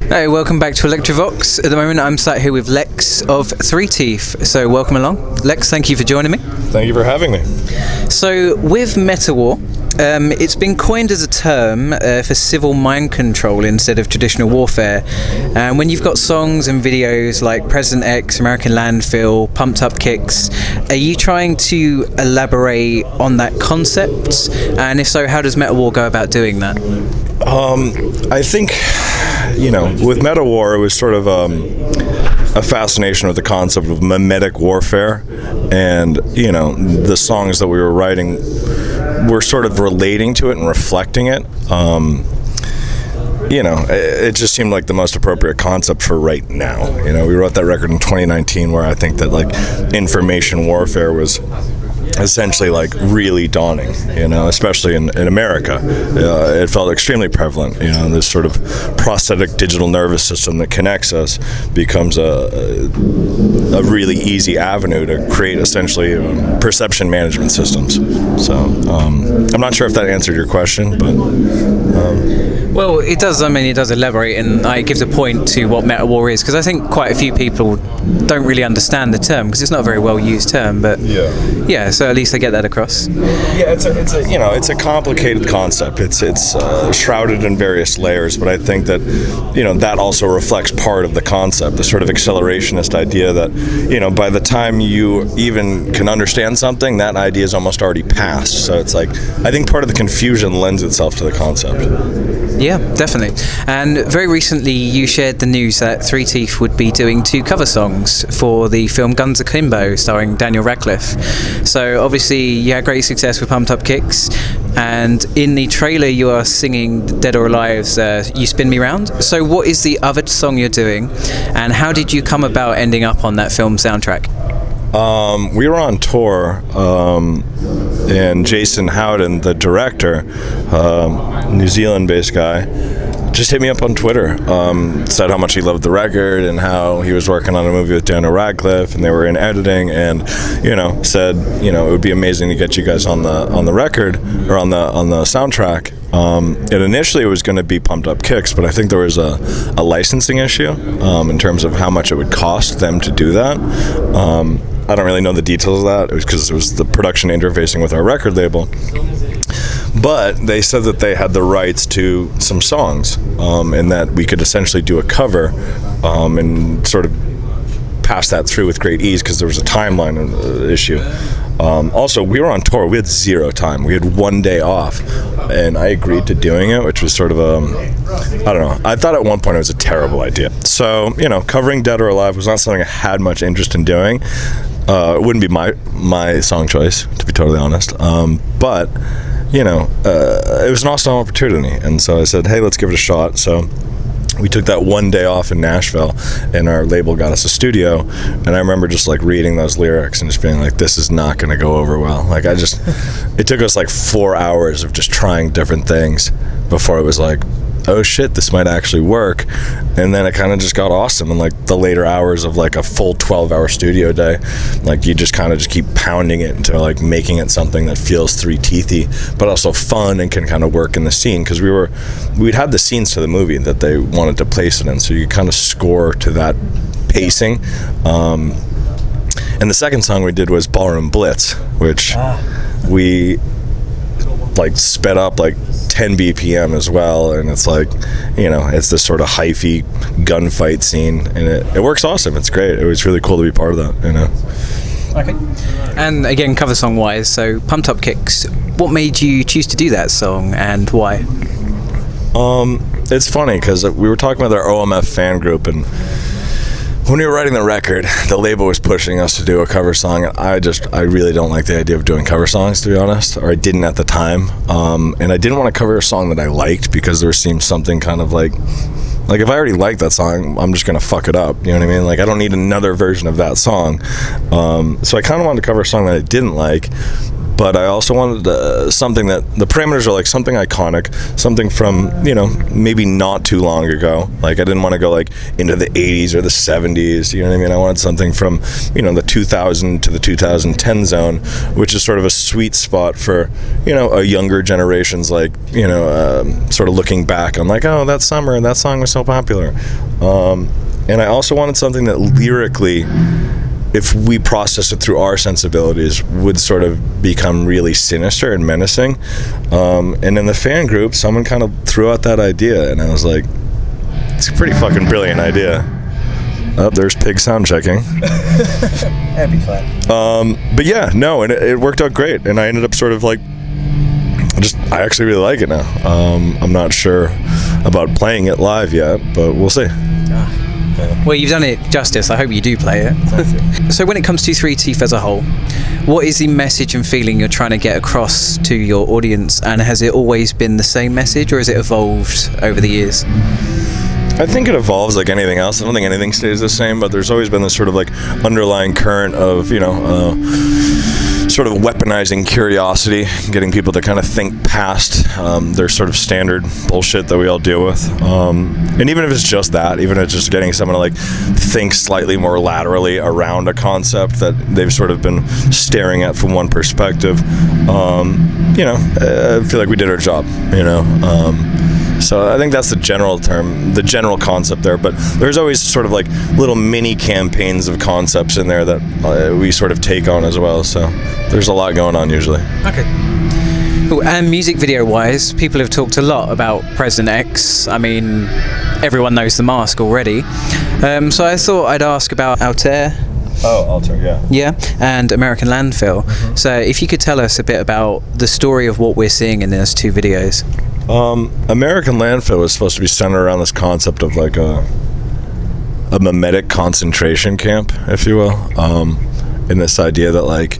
Hey, welcome back to Elektro Vox. At the moment I'm sat here with Lex of 3TEETH, so welcome along. Lex, thank you for joining me. Thank you for having me. So with Metawar, it's been coined as a term for civil mind control instead of traditional warfare. And when you've got songs and videos like President X, American Landfill, Pumped Up Kicks, are you trying to elaborate on that concept? And if so, how does Metawar go about doing that? I think, with Metawar, it was sort of a fascination with the concept of mimetic warfare, and the songs that we were writing were sort of relating to it and reflecting it. It just seemed like the most appropriate concept for right now. We wrote that record in 2019, where I think that information warfare was essentially really dawning, especially in America. It felt extremely prevalent. This sort of prosthetic digital nervous system that connects us becomes a really easy avenue to create essentially perception management systems. So I'm not sure if that answered your question, but well, it does. It does elaborate, and it gives a point to what Metawar is, because I think quite a few people don't really understand the term because it's not a very well used term. But yeah, so at least I get that across. Yeah, it's a complicated concept. It's shrouded in various layers, but I think that that also reflects part of the concept, the sort of accelerationist idea that by the time you even can understand something, that idea is almost already past. So it's I think part of the confusion lends itself to the concept. Yeah, definitely. And very recently you shared the news that 3TEETH would be doing 2 cover songs for the film Guns Akimbo, starring Daniel Radcliffe. So obviously you had great success with Pumped Up Kicks, and in the trailer you are singing Dead or Alive's You Spin Me Round. So what is the other song you're doing, and how did you come about ending up on that film soundtrack? We were on tour, and Jason Howden, the director, New Zealand-based guy, just hit me up on Twitter, said how much he loved the record and how he was working on a movie with Daniel Radcliffe, and they were in editing, and said it would be amazing to get you guys on the record, or on the soundtrack. And initially it was going to be Pumped Up Kicks, but I think there was a licensing issue in terms of how much it would cost them to do that. I don't really know the details of that. It was because it was the production interfacing with our record label. But they said that they had the rights to some songs, and that we could essentially do a cover and sort of pass that through with great ease, because there was a timeline issue. Also, we were on tour. We had 0 time. We had 1 day off, and I agreed to doing it, which was sort of I don't know. I thought at one point it was a terrible idea. So, covering Dead or Alive was not something I had much interest in doing. It wouldn't be my song choice, to be totally honest. But it was an awesome opportunity, and so I said, hey, let's give it a shot. So we took that 1 day off in Nashville, and our label got us a studio, and I remember just reading those lyrics and just being this is not going to go over well. It took us 4 hours of just trying different things before it was oh shit, this might actually work. And then it kind of just got awesome. And the later hours of a full 12-hour studio day, you just kind of just keep pounding it into making it something that feels 3TEETH-y, but also fun and can kind of work in the scene, because we'd had the scenes to the movie that they wanted to place it in, so you kind of score to that pacing. And the second song we did was Ballroom Blitz, which we sped up 10 BPM as well, and it's it's this sort of hyphy gunfight scene, and it works awesome. It's great. It was really cool to be part of that. Okay. And again, cover song wise, so Pumped Up Kicks, what made you choose to do that song, and why? It's funny because we were talking with our OMF fan group, and when we were writing the record, the label was pushing us to do a cover song, and I really don't like the idea of doing cover songs, to be honest, or I didn't at the time. And I didn't want to cover a song that I liked, because there seemed something kind of like if I already like that song, I'm just gonna fuck it up. You know what I mean? I don't need another version of that song. So I kind of wanted to cover a song that I didn't like, but I also wanted something that the parameters are like something iconic, something from, you know, maybe not too long ago. Like I didn't want to go like into the 80s or the 70s, you know what I mean? I wanted something from, you know, the 2000 to the 2010 zone, which is sort of a sweet spot for, you know, a younger generation's like, you know, sort of looking back on like, oh, that summer, that song was so popular. And I also wanted something that lyrically, if we process it through our sensibilities, would sort of become really sinister and menacing. And in the fan group, someone kind of threw out that idea, and I was like, it's a pretty fucking brilliant idea. Oh, there's Pig sound checking. That'd be fun. But yeah, no, and it worked out great, and I ended up sort of like, I actually really like it now. I'm not sure about playing it live yet, but we'll see. Well, you've done it justice. I hope you do play it. So when it comes to 3TEETH as a whole, what is the message and feeling you're trying to get across to your audience, and has it always been the same message, or has it evolved over the years? I think it evolves like anything else. I don't think anything stays the same, but there's always been this sort of like underlying current of, you know, sort of weaponizing curiosity, getting people to kind of think past their sort of standard bullshit that we all deal with. And even if it's just that, even if it's just getting someone to like think slightly more laterally around a concept that they've sort of been staring at from one perspective, you know, I feel like we did our job, you know. So I think that's the general term, the general concept there. But there's always sort of like little mini campaigns of concepts in there that we sort of take on as well. So there's a lot going on usually. Okay. Cool. And music video wise, people have talked a lot about President X. I mean, everyone knows The Mask already. So I thought I'd ask about Altaer. Oh, Altaer, yeah. Yeah, and American Landfill. Mm-hmm. So if you could tell us a bit about the story of what we're seeing in those two videos. American Landfill is supposed to be centered around this concept of like a mimetic concentration camp, if you will, in this idea that like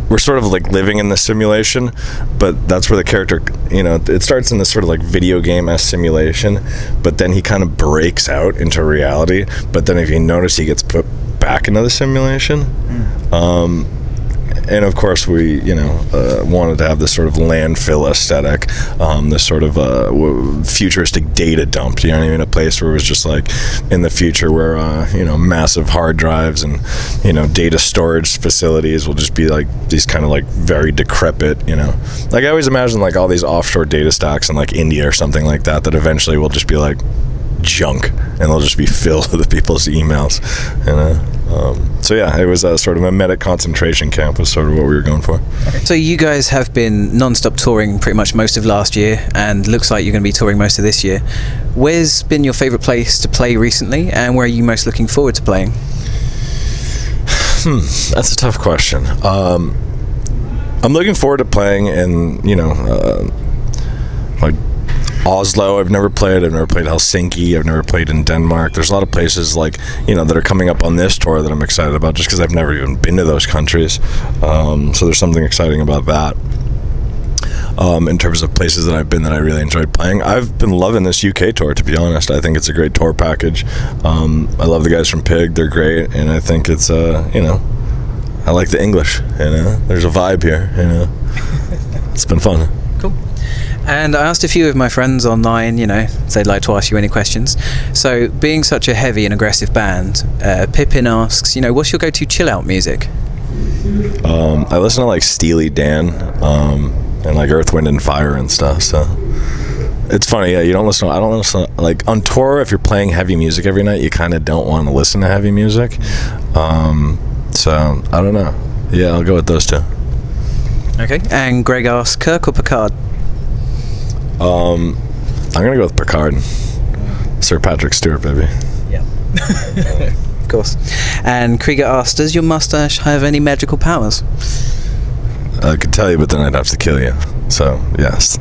we're sort of like living in the simulation, but that's where the character, you know, it starts in this sort of like video game-esque simulation, but then he kind of breaks out into reality, but then if you notice, he gets put back into the simulation. And of course we, you know, wanted to have this sort of landfill aesthetic, this sort of futuristic data dump, you know what I mean? A place where it was just like in the future where, you know, massive hard drives and, you know, data storage facilities will just be like these kind of like very decrepit, you know. Like I always imagine like all these offshore data stacks in like India or something like that, that eventually will just be like junk and they'll just be filled with people's emails, you know. So yeah, it was a sort of a mimetic concentration camp was sort of what we were going for. So you guys have been non-stop touring pretty much most of last year, and looks like you're going to be touring most of this year. Where's been your favourite place to play recently, and where are you most looking forward to playing? That's a tough question. I'm looking forward to playing in, you know, like Oslo. I've never played Helsinki. I've never played in Denmark. There's a lot of places like, you know, that are coming up on this tour that I'm excited about just because I've never even been to those countries. So there's something exciting about that. In terms of places that I've been that I really enjoyed playing, I've been loving this UK tour, to be honest. I think it's a great tour package. I love the guys from Pig. They're great. And I think it's, you know, I like the English, you know. There's a vibe here, you know. It's been fun. Cool. And I asked a few of my friends online, you know, if they'd like to ask you any questions. So, being such a heavy and aggressive band, Pippin asks, you know, what's your go-to chill-out music? I listen to like Steely Dan, and like Earth, Wind and Fire and stuff. So it's funny, yeah. I don't listen like on tour. If you're playing heavy music every night, you kind of don't want to listen to heavy music. So I don't know. Yeah, I'll go with those two. Okay. And Greg asks, Kirk or Picard? I'm gonna go with Picard. Sir Patrick Stewart, baby. Yeah. Of course. And Krieger asks, does your mustache have any magical powers? I could tell you, but then I'd have to kill you. So, yes.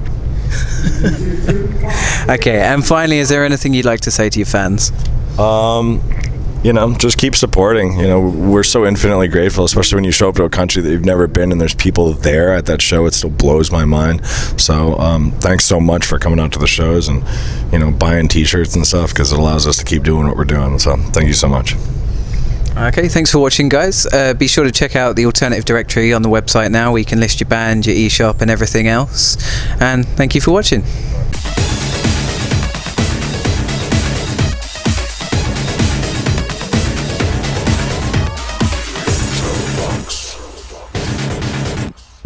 Okay, and finally, is there anything you'd like to say to your fans? You know, just keep supporting. You know, we're so infinitely grateful, especially when you show up to a country that you've never been and there's people there at that show. It still blows my mind. So thanks so much for coming out to the shows and, you know, buying t-shirts and stuff, because it allows us to keep doing what we're doing. So thank you so much. Okay, thanks for watching, guys. Be sure to check out the alternative directory on the website now, where you can list your band, your eShop and everything else. And thank you for watching.